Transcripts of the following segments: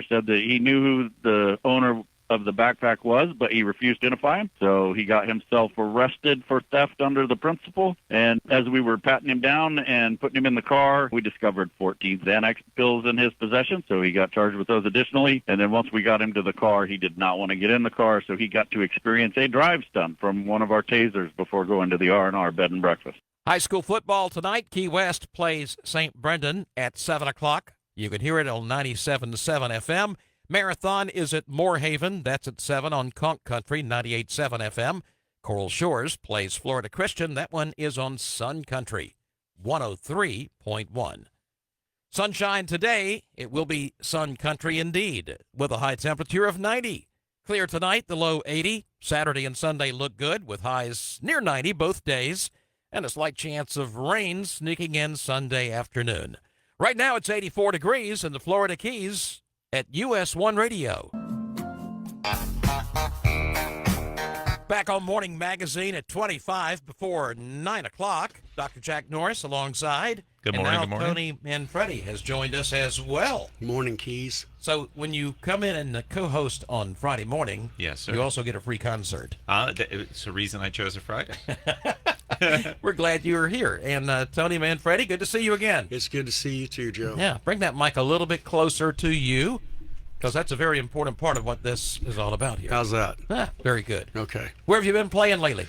said that he knew who the owner of the backpack was, but he refused to identify him. So he got himself arrested for theft under the principal. And as we were patting him down and putting him in the car, we discovered 14 Xanax pills in his possession. So he got charged with those additionally. And then once we got him to the car, he did not want to get in the car. So he got to experience a drive stunt from one of our tasers before going to the R&R bed and breakfast. High school football tonight. Key West plays St. Brendan at 7 o'clock. You can hear it on 97.7 FM. Marathon is at Moorhaven. That's at 7 on Conch Country, 98.7 FM. Coral Shores plays Florida Christian. That one is on Sun Country, 103.1. Sunshine today. It will be Sun Country indeed, with a high temperature of 90. Clear tonight, the low 80. Saturday and Sunday look good, with highs near 90 both days, and a slight chance of rain sneaking in Sunday afternoon. Right now it's 84 degrees in the Florida Keys at US1 Radio. Back on Morning Magazine at 25 before 9 o'clock. Dr. Jack Norris alongside. Good morning, and now good morning. Tony Manfredi has joined us as well. Morning, Keys. So when you come in and co-host on Friday morning, yes, sir, you also get a free concert. It's the reason I chose a Friday. We're glad you're here. And Tony Manfredi, good to see you again. It's good to see you too, Joe. Yeah, bring that mic a little bit closer to you, because that's a very important part of what this is all about here. How's that? Very good. Okay. Where have you been playing lately?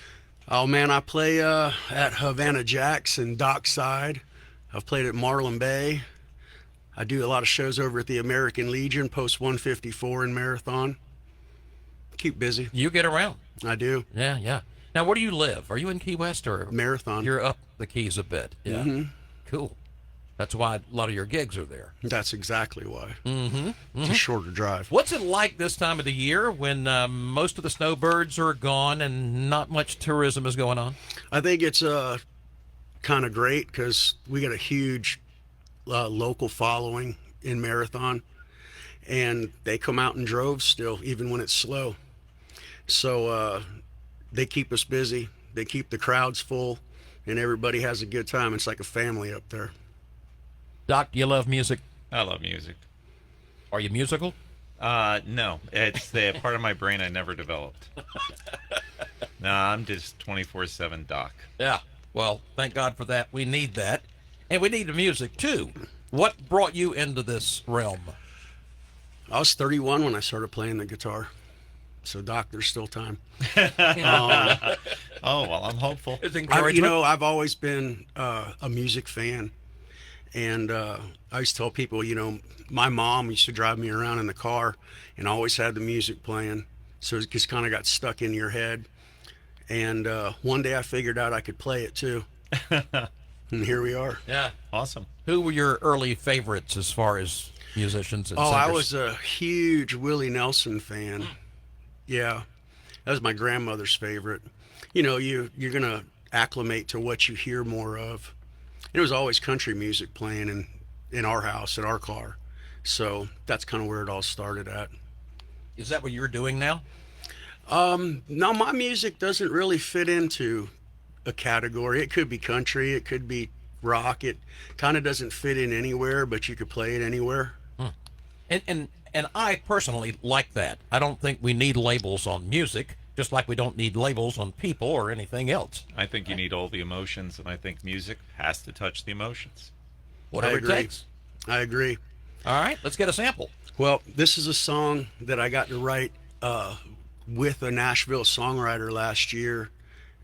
Oh, man, I play at Havana Jacks in Dockside. I've played at Marlin Bay. I do a lot of shows over at the American Legion, Post 154 in Marathon. Keep busy. You get around. I do. Yeah, yeah. Now, where do you live? Are you in Key West or? Marathon. You're up the Keys a bit. Yeah. Mm-hmm. Cool. That's why a lot of your gigs are there. That's exactly why. Mm-hmm. Mm-hmm. It's a shorter drive. What's it like this time of the year when most of the snowbirds are gone and not much tourism is going on? I think it's kind of great because we got a huge local following in Marathon, and they come out in droves still, even when it's slow. So they keep us busy. They keep the crowds full, and everybody has a good time. It's like a family up there. Doc, do you love music? I love music. Are you musical? No, it's the part of my brain I never developed. No, I'm just 24/7 Doc. Yeah. Well, thank God for that. We need that. And we need the music, too. What brought you into this realm? I was 31 when I started playing the guitar. So, Doc, there's still time. Oh, well, I'm hopeful. It's encouragement. I've always been a music fan. And I used to tell people, my mom used to drive me around in the car and always had the music playing. So it just kind of got stuck in your head. And one day I figured out I could play it too. And here we are. Yeah. Awesome. Who were your early favorites as far as musicians and singers? I was a huge Willie Nelson fan. Yeah. That was my grandmother's favorite. You're going to acclimate to what you hear more of. It was always country music playing in our house, in our car. So that's kind of where it all started at. Is that what you're doing now? No, my music doesn't really fit into a category. It could be country, it could be rock. It kind of doesn't fit in anywhere, but you could play it anywhere. And I personally like that. I don't think we need labels on music, just like we don't need labels on people or anything else. I think you need all the emotions, and I think music has to touch the emotions. Whatever it takes. I agree. All right, let's get a sample. Well, this is a song that I got to write with a Nashville songwriter last year,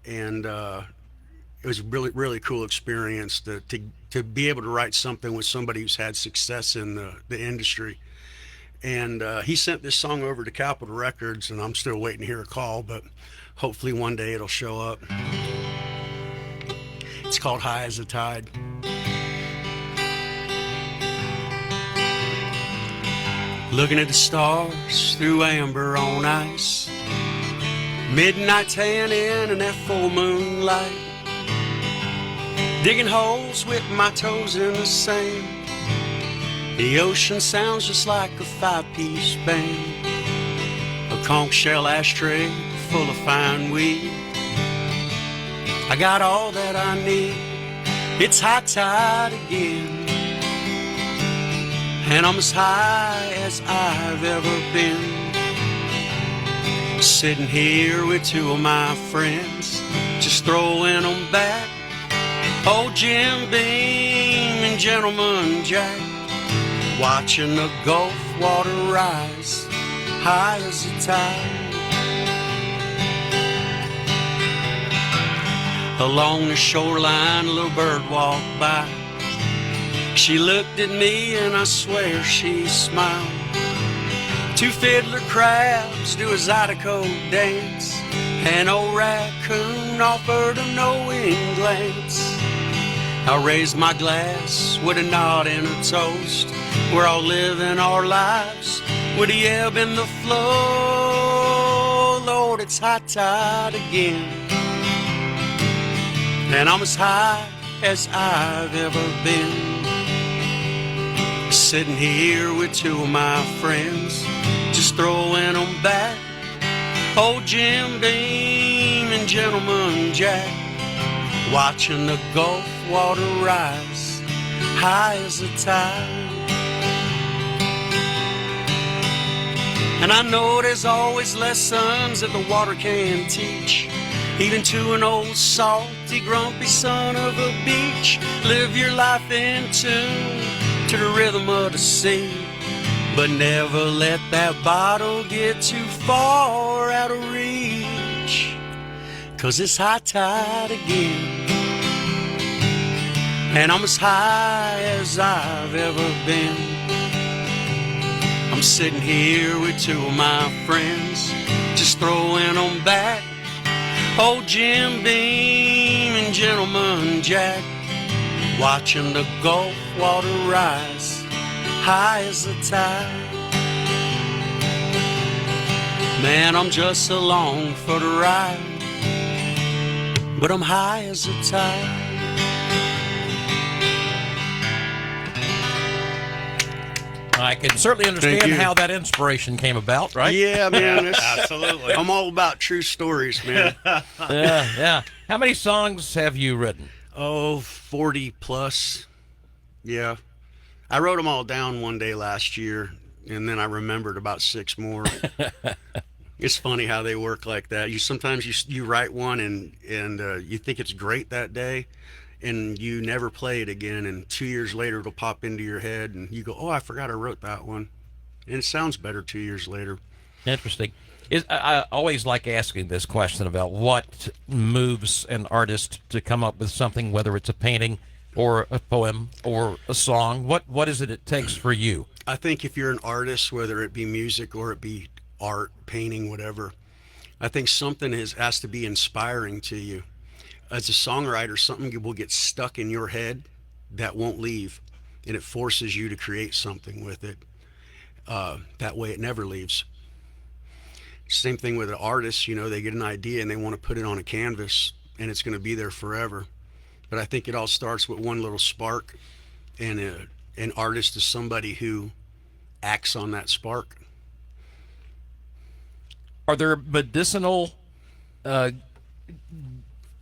and it was a really, really cool experience to be able to write something with somebody who's had success in the industry. And he sent this song over to Capitol Records, and I'm still waiting to hear a call, but hopefully one day it'll show up. It's called High as a Tide. Looking at the stars through amber on ice, midnight tanning in that full moonlight, digging holes with my toes in the sand. The ocean sounds just like a five-piece band. A conch shell ashtray full of fine weed. I got all that I need. It's high tide again. and I'm as high as I've ever been. Sitting here with two of my friends, just throwing them back. Old Jim Beam and Gentleman Jack, watching the Gulf water rise high as the tide. Along the shoreline, a little bird walked by. She looked at me and I swear she smiled. Two fiddler crabs do a zydeco dance. An old raccoon offered a knowing glance. I raised my glass with a nod and a toast. We're all living our lives with the ebb and the flow. Lord, it's high tide again, and I'm as high as I've ever been. Sitting here with two of my friends, just throwing them back. Old Jim Beam and Gentleman Jack, watching the Gulf water rise high as the tide. And I know there's always lessons that the water can teach, even to an old salty, grumpy son of a beach. Live your life in tune to the rhythm of the sea, but never let that bottle get too far out of reach, 'cause it's high tide again, and I'm as high as I've ever been. I'm sitting here with two of my friends, just throwing them back. Old Jim Beam and Gentleman Jack, watching the Gulf water rise high as the tide. Man, I'm just along for the ride, but I'm high as the tide. I can certainly understand how that inspiration came about, right? Yeah, man. Absolutely. I'm all about true stories, man. Yeah. How many songs have you written? Oh, 40 plus. Yeah. I wrote them all down one day last year, and then I remembered about 6 more. It's funny how they work like that. Sometimes you write one and you think it's great that day, and you never play it again, and 2 years later it'll pop into your head and you go, oh, I forgot I wrote that one, and it sounds better 2 years later. Interesting. I always like asking this question about what moves an artist to come up with something, whether it's a painting or a poem or a song. What is it takes for you? I think if you're an artist, whether it be music or it be art, painting, whatever, I think something has to be inspiring to you. As a songwriter, something will get stuck in your head that won't leave, and it forces you to create something with it. That way it never leaves. Same thing with an artist, they get an idea and they want to put it on a canvas, and it's going to be there forever. But I think it all starts with one little spark, and an artist is somebody who acts on that spark. Are there medicinal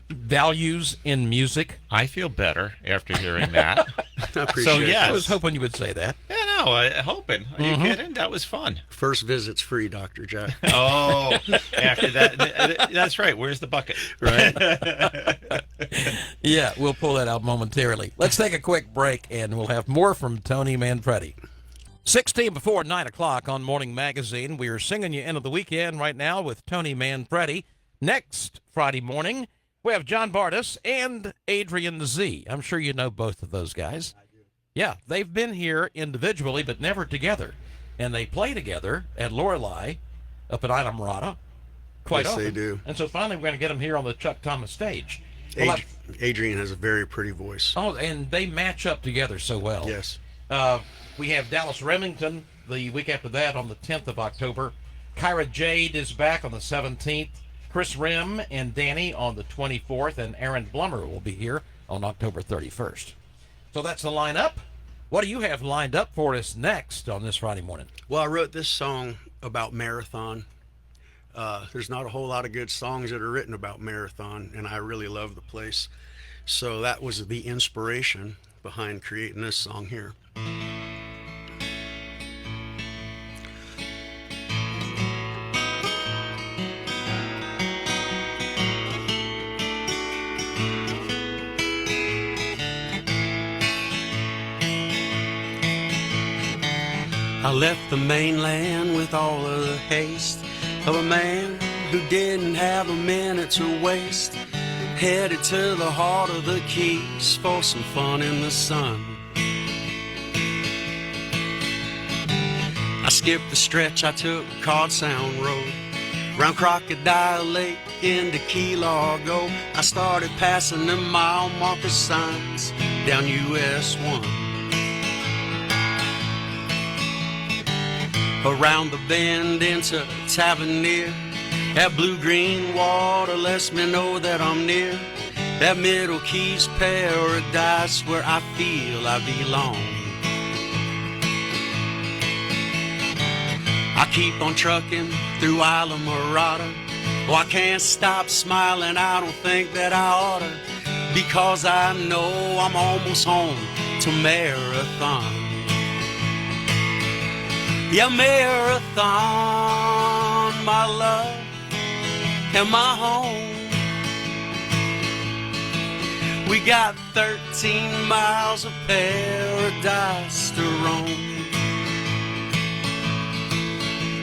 values in music? I feel better after hearing that. I appreciate it. yes. I was hoping you would say that. Yeah, no, hoping. Are you kidding? That was fun. First visit's free, Dr. Jack. Oh, after that, that's right. Where's the bucket? Right? Yeah, we'll pull that out momentarily. Let's take a quick break, and we'll have more from Tony Manfredi. 16 before 9 o'clock on Morning Magazine. We are singing you into the weekend right now with Tony Manfredi. Next Friday morning, we have John Bardis and Adrian Z. I'm sure you know both of those guys. I do. Yeah, they've been here individually, but never together. And they play together at Lorelei up at Islamorada quite often. Yes, they do. And so finally we're going to get them here on the Chuck Thomas stage. Adrian has a very pretty voice. Oh, and they match up together so well. Yes. We have Dallas Remington the week after that on the 10th of October. Kyra Jade is back on the 17th. Chris Rim and Danny on the 24th, and Aaron Blummer will be here on October 31st. So that's the lineup. What do you have lined up for us next on this Friday morning? Well, I wrote this song about marathon. There's not a whole lot of good songs that are written about marathon, and I really love the place. So that was the inspiration behind creating this song here. left the mainland with all of the haste of a man who didn't have a minute to waste. Headed to the heart of the Keys for some fun in the sun. I skipped the stretch, I took Cod Sound Road, round Crocodile Lake into Key Largo. I started passing them mile marker signs down US1. Around the bend into Tavernier, that blue-green water lets me know that I'm near that Middle Keys paradise where I feel I belong. I keep on trucking through Isla Mirada. Oh, I can't stop smiling, I don't think that I oughta, because I know I'm almost home to Marathon. Yeah, Marathon, my love, and my home. We got 13 miles of paradise to roam.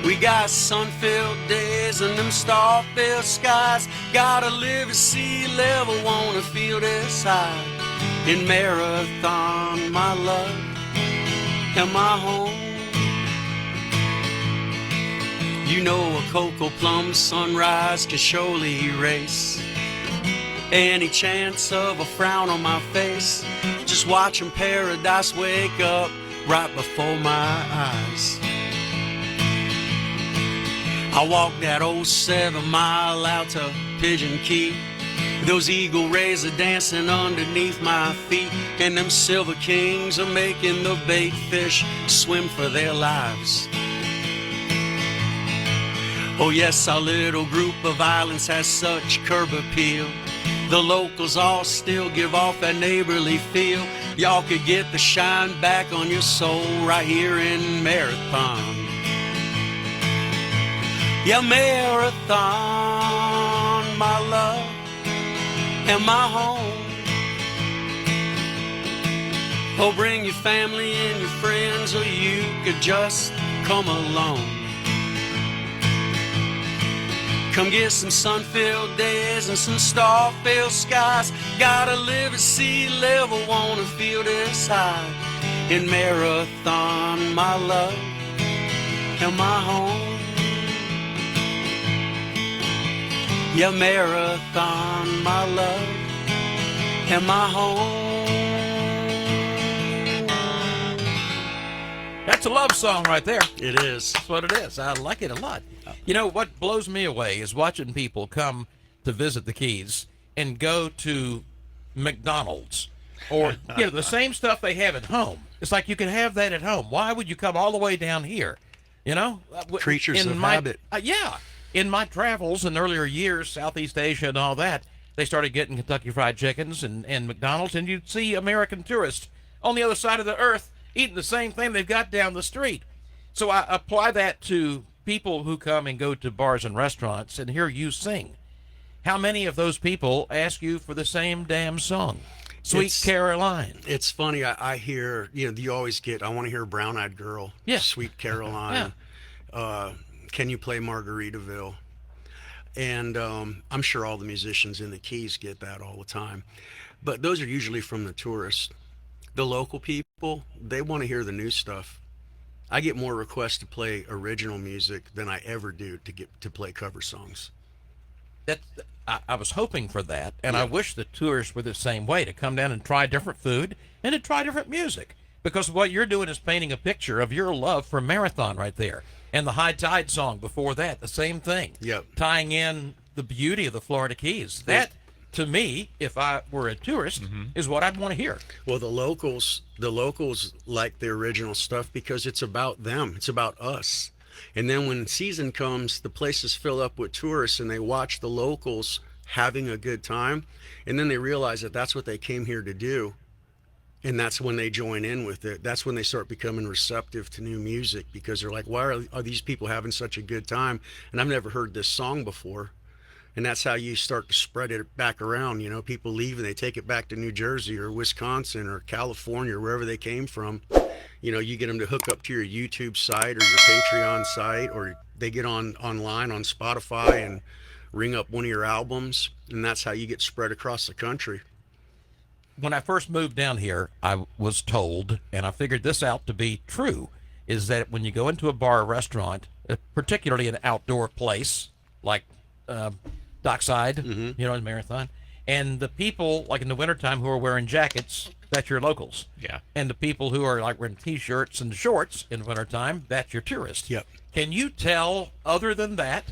We got sun-filled days and them star-filled skies. Gotta live at sea level, wanna feel this high. In Marathon, my love, and my home. You know a cocoa plum sunrise can surely erase any chance of a frown on my face. Just watching paradise wake up right before my eyes. I walked that old 7 mile out to Pigeon Key. Those eagle rays are dancing underneath my feet, and them silver kings are making the bait fish swim for their lives. Oh yes, our little group of islands has such curb appeal. The locals all still give off that neighborly feel. Y'all could get the shine back on your soul right here in Marathon. Yeah, Marathon, my love, and my home. Oh, bring your family and your friends, or you could just come alone. Come get some sun-filled days and some star-filled skies. Gotta live at sea level, wanna feel this high. In Marathon, my love, and my home. Yeah, Marathon, my love, and my home. That's a love song right there. It is. That's what it is. I like it a lot. You know, what blows me away is watching people come to visit the Keys and go to McDonald's or, you know, the same stuff they have at home. It's like you can have that at home. Why would you come all the way down here? You know? Creatures of habit. Yeah. In my travels in earlier years, Southeast Asia and all that, they started getting Kentucky Fried Chickens and McDonald's, and you'd see American tourists on the other side of the earth eating the same thing they've got down the street. So I apply that to people who come and go to bars and restaurants and hear you sing. How many of those people ask you for the same damn song? Sweet Caroline. It's funny. I hear, you know, you always get, I want to hear Brown Eyed Girl. Yeah. Sweet Caroline. Yeah. Can you play Margaritaville? And I'm sure all the musicians in the Keys get that all the time. But those are usually from the tourists. The local people, they want to hear the new stuff. I get more requests to play original music than I ever do to play cover songs. I was hoping for that, and I wish the tourists were the same way, to come down and try different food and to try different music. Because what you're doing is painting a picture of your love for Marathon right there. And the High Tide song before that, the same thing. Yep. Tying in the beauty of the Florida Keys. That, to me, if I were a tourist, is what I'd want to hear. Well, the locals like the original stuff because it's about them. It's about us. And then when season comes, the places fill up with tourists, and they watch the locals having a good time. And then they realize that that's what they came here to do. And that's when they join in with it. That's when they start becoming receptive to new music, because they're like, why are these people having such a good time? And I've never heard this song before. And that's how you start to spread it back around. You know, people leave and they take it back to New Jersey or Wisconsin or California or wherever they came from. You get them to hook up to your YouTube site or your Patreon site, or they get online on Spotify and ring up one of your albums, and that's how you get spread across the country. When I first moved down here, I was told, and I figured this out to be true, is that when you go into a bar or restaurant, particularly an outdoor place like Dockside, in Marathon, and the people, like in the wintertime, who are wearing jackets, that's your locals. Yeah. And the people who are like wearing T-shirts and shorts in wintertime, that's your tourists. Yep. Can you tell, other than that,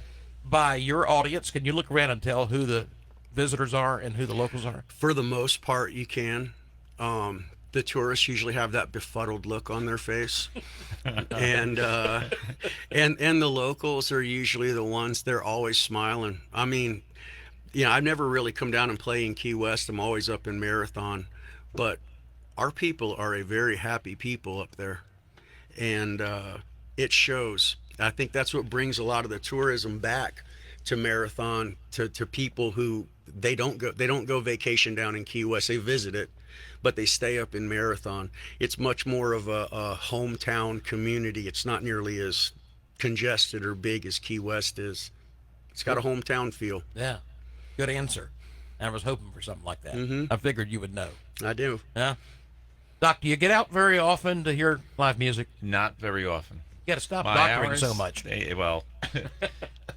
by your audience, can you look around and tell who the visitors are and who the locals are? For the most part, you can. The tourists usually have that befuddled look on their face, and the locals are usually the ones, they're always smiling. I mean, I've never really come down and play in Key West. I'm always up in Marathon, but our people are a very happy people up there, and it shows. I think that's what brings a lot of the tourism back to Marathon, to people who they don't go vacation down in Key West. They visit it, but they stay up in Marathon. It's much more of a hometown community. It's not nearly as congested or big as Key West is. It's got a hometown feel. Yeah, good answer. I was hoping for something like that. Mm-hmm. I figured you would know. I do. Yeah. Doc, do you get out very often to hear live music? Not very often. You got to stop My doctoring hours, so much.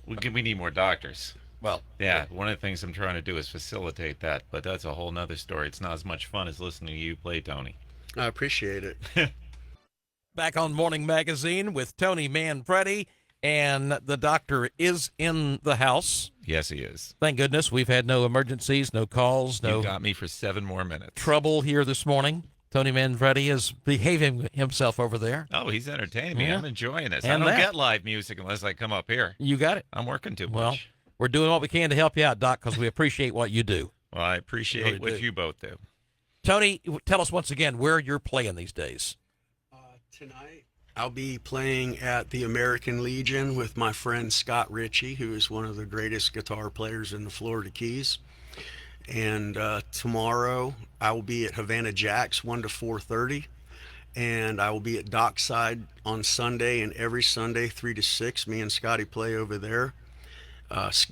We need more doctors. Well, yeah, one of the things I'm trying to do is facilitate that, but that's a whole nother story. It's not as much fun as listening to you play, Tony. I appreciate it. Back on Morning Magazine with Tony Manfredi, and the doctor is in the house. Yes, he is. Thank goodness we've had no emergencies, no calls, no You got me for 7 more minutes. trouble here this morning. Tony Manfredi is behaving himself over there. Oh, he's entertaining me. Yeah. I'm enjoying this. And I don't that. get live music unless I come up here. You got it. I'm working too Well, much. we're doing what we can to help you out, Doc, because we appreciate what you do. Well, I appreciate Really what do. you both do. Tony, tell us once again where you're playing these days. Tonight, I'll be playing at the American Legion with my friend Scott Ritchie, who is one of the greatest guitar players in the Florida Keys. And tomorrow, I will be at Havana Jack's 1 to 4:30. And I will be at Dockside on Sunday, and every Sunday 3 to 6. Me and Scotty play over there.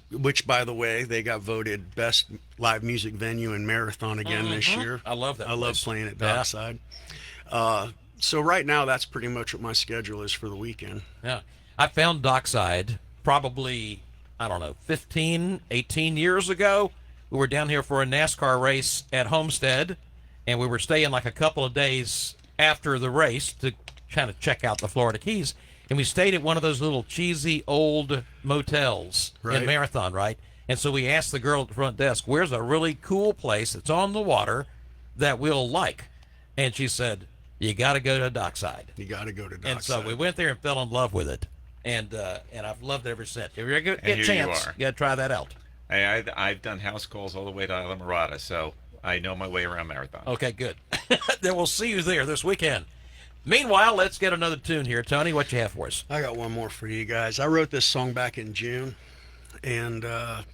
Which, by the way, they got voted best live music venue in Marathon again this year. I love that I love place. playing at Yeah. Dockside. So right now, that's pretty much what my schedule is for the weekend. Yeah. I found Dockside probably, 15, 18 years ago. We were down here for a NASCAR race at Homestead, and we were staying like a couple of days after the race to kind of check out the Florida Keys. And we stayed at one of those little cheesy old motels in Right. Marathon, right? And so we asked the girl at the front desk, where's a really cool place that's on the water that we'll like? And she said, you got to go to Dockside. You got to go to Dockside. And so we went there and fell in love with it. And I've loved it ever since. If you ever get And a here chance, you are. you got to try that out. Hey, I've done house calls all the way to Isla Mirada, so I know my way around Marathon. Okay, good. Then we'll see you there this weekend. Meanwhile, let's get another tune here. Tony, what you have for us? I got one more for you guys. I wrote this song back in June, and I'm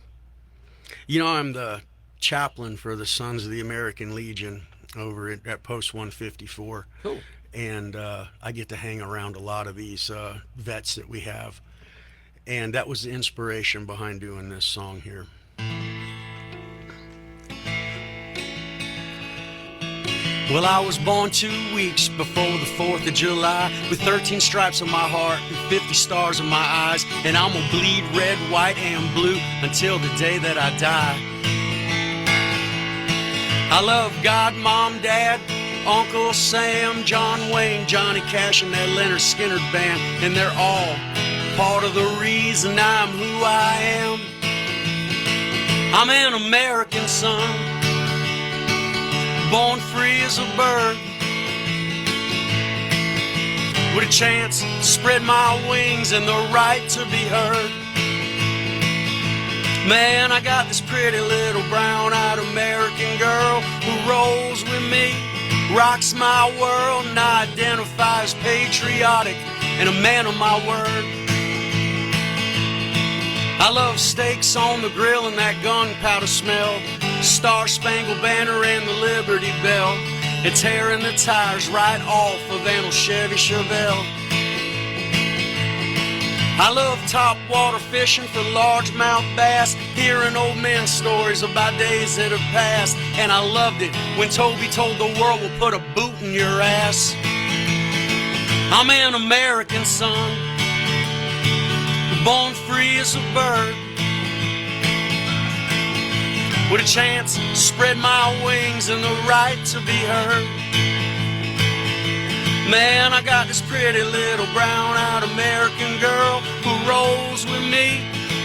the chaplain for the Sons of the American Legion over at Post 154. Cool. And I get to hang around a lot of these vets that we have, and that was the inspiration behind doing this song here. Well, I was born 2 weeks before the 4th of July, with 13 stripes on my heart and 50 stars in my eyes, and I'm gonna bleed red, white, and blue until the day that I die. I love God, Mom, Dad, Uncle Sam, John Wayne, Johnny Cash, and that Leonard Skinner band, and they're all part of the reason I'm who I am. I'm an American son, born free as a bird, with a chance to spread my wings and the right to be heard. Man, I got this pretty little brown-eyed American girl who rolls with me, rocks my world, and I identify as patriotic and a man of my word. I love steaks on the grill and that gunpowder smell, Star-Spangled Banner and the Liberty Bell. and tearing the tires right off of an old Chevy Chevelle. I love top water fishing for largemouth bass, hearing old men's stories about days that have passed. And I loved it when Toby told the world we'll put a boot in your ass. I'm an American son, born free as a bird, with a chance to spread my wings and the right to be heard. Man, I got this pretty little brown-eyed American girl who rolls with me,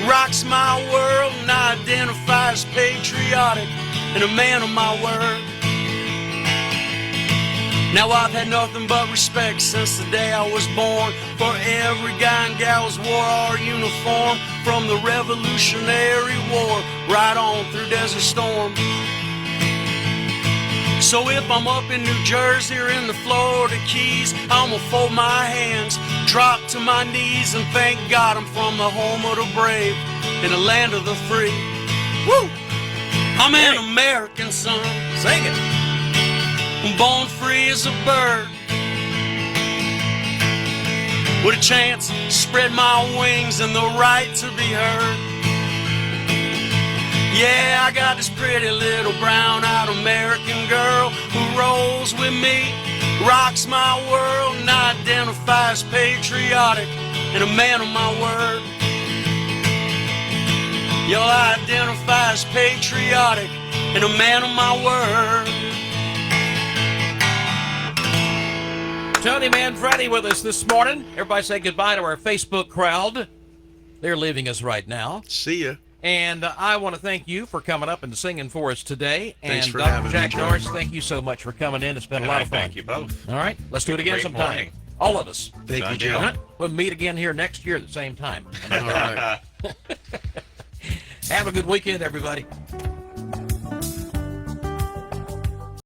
rocks my world, and I identify as patriotic and a man of my word. Now I've had nothing but respect since the day I was born for every guy and gal who's wore our uniform, from the Revolutionary War right on through Desert Storm. So if I'm up in New Jersey or in the Florida Keys, I'ma fold my hands, drop to my knees, and thank God I'm from the home of the brave and the land of the free. Woo! I'm an American son. Sing it. I'm born free as a bird, with a chance to spread my wings and the right to be heard. Yeah, I got this pretty little brown-eyed American girl who rolls with me, rocks my world, and I identify as patriotic and a man of my word. Yo, I identify as patriotic and a man of my word. Tony Manfredi with us this morning. Everybody say goodbye to our Facebook crowd. They're leaving us right now. See ya. And I want to thank you for coming up and singing for us today. Thanks and for Dr. having me, Jack John. Norris, thank you so much for coming in. It's been a lot of fun. Thank you both. All right, let's do it again Great sometime. morning. All of us. Thank you, Deal. All John. right? We'll meet again here next year at the same time. All right. Have a good weekend, everybody.